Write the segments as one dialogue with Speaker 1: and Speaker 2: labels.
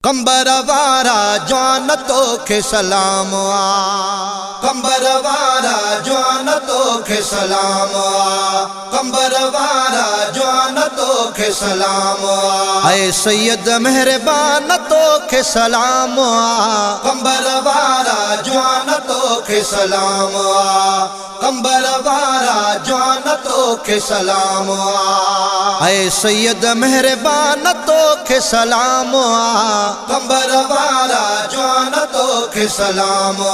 Speaker 1: कंबर वारा जवान तोखे सलाम आ। कंबर वारा जवान तोखे सलाम आ। कंबर वारा जवान तोखे सलाम आ। ऐ सैयद मेहरबान तोखे सलाम आ। कंबर वारा जवान तोखे सलाम आ। कंबर वारा जवान तोखे सलाम आ। ऐ सैयद मेहरबान तोखे सलाम आ। कंबर वारा जवान तोखे सलाम आ।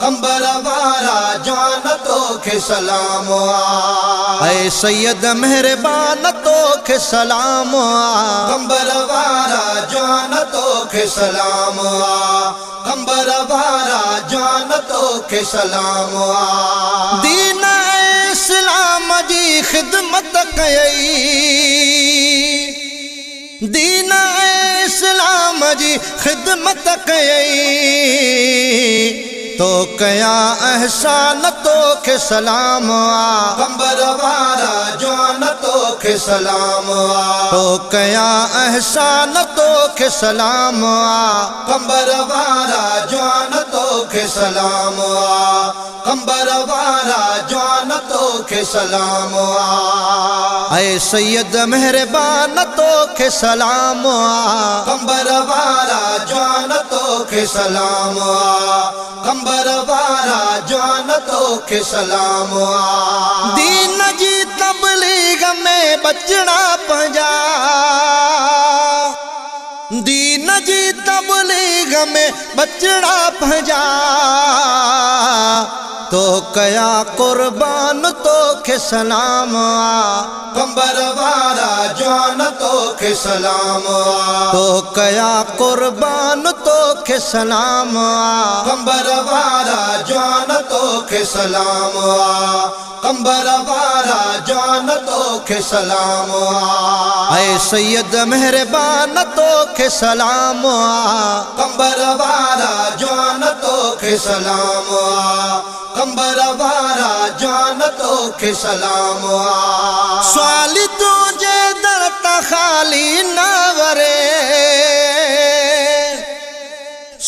Speaker 1: कंबर वारा जवान तोखे सलाम आ। ऐ सैयद मेहरबान तोखे सलाम आ। कंबर वारा जवान तोखे सलाम आ। कंबर वारा जवान तोखे सलाम आ। दीन इस्लाम जी खिदमत कयई। दीन इस्लाम जी खिदमत कयई। तो कया एहसान तोखे सलाम आ। कंबर वारा जवान तोखे सलाम आ। तो कया एहसान तोखे सलाम आ। कंबर वारा जवान तोखे सलाम आ। कंबर वारा जवान तोखे सलाम आ। ऐ सैयद मेहरबान तोखे सलाम आ। कंबर वारा जवान तोखे सलाम आ। कंबर वारा जवान तोखे सलाम आ। दीन जी तबलीग में बचना पंजा। दीन जी तबलीग में बचना पंजा। तो कया कुर्बान तोखे सलाम आ। कंबर वारा जवान तोखे सलाम आ। तो कया कुर्बान तोखे सलाम आ। कंबर वारा जवान तोखे सलाम आ। कंबर वारा जवान तोखे सलाम आ। ऐ सैयद मेहरबान तोखे सलाम आ। कंबर वारा जवान तोखे सलाम आ। कंबर वारा जवान तोखे सलाम आ। स्वाली तुझे दर खाली न वरे।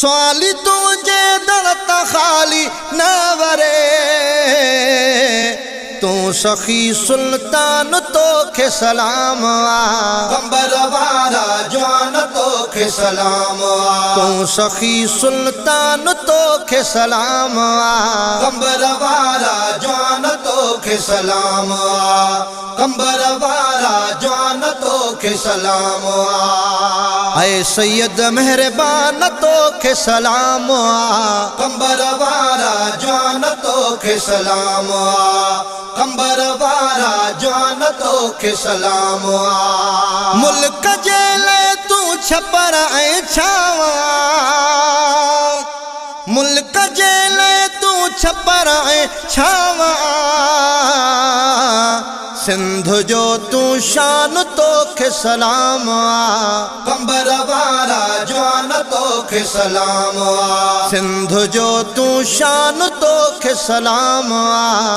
Speaker 1: स्वाली तुझे दर खाली न वरे। तू सखी सुल्तान तोखे सलाम आ। कंबर वारा जवान तोखे सलाम आ। तू सखी सुल्तान तोखे सलाम आ। कंबर वारा जवान तोखे सलाम आ। कंबर वारा जवान तोखे सलाम आ। ऐ सैयद मेहरबान तोखे सलाम आ। कंबर वारा जवान तोखे सलाम आ। कंबर वारा जवान तोखे सलाम आ। मुल्क जेले तू छपर ऐं छावा। मुल्क जेले तू छपर ऐं छावा। सिंध जो तू शान तोखे सलाम आ। कंबर वारा जवान तोखे सलाम आ। सिंध जो तू शान तोखे सलाम आ।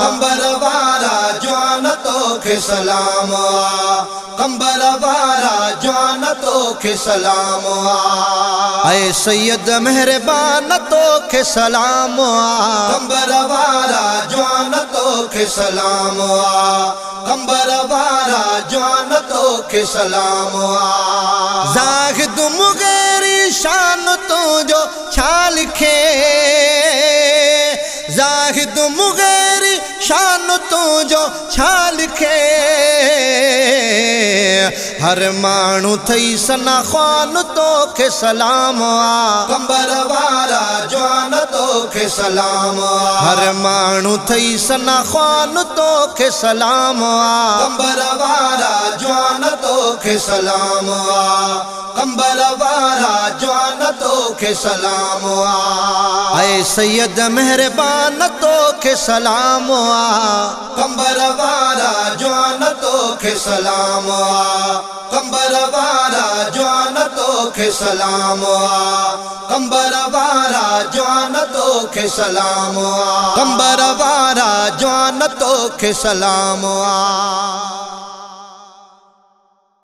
Speaker 1: कंबर वारा जवान तोखे सलाम आ। कंबर वारा जवान तोखे सलाम आ। ऐ सैयद मेहरबान तोखे सलाम आ। कंबर वारा जवान तोखे सलाम आ। कंबर वारा जवान तोखे सलाम आ। ज़ाहिद मुग़ैरी शान तुझो छा लिखे। ज़ाहिद मुग़ैरी शान तुझो छा लिखे। हर माण्हू थई सना ख़्वान तोखे सलाम आ। कंबर वारा जवान तोखे सलाम आ। हर माण्हू थई सना ख़्वान तोखे सलाम आ। कंबर वारा जवान तोखे सलाम आ। कंबर वारा जवान तोखे सलाम आ। ऐ सैयद मेहरबान तोखे सलाम आ। कंबर वारा जवान तोखे सलाम आ। कंबर वारा जवान तोखे सलाम आ। कंबर वारा जवान तोखे सलाम आ। कंबर वारा जवान तोखे सलाम आ।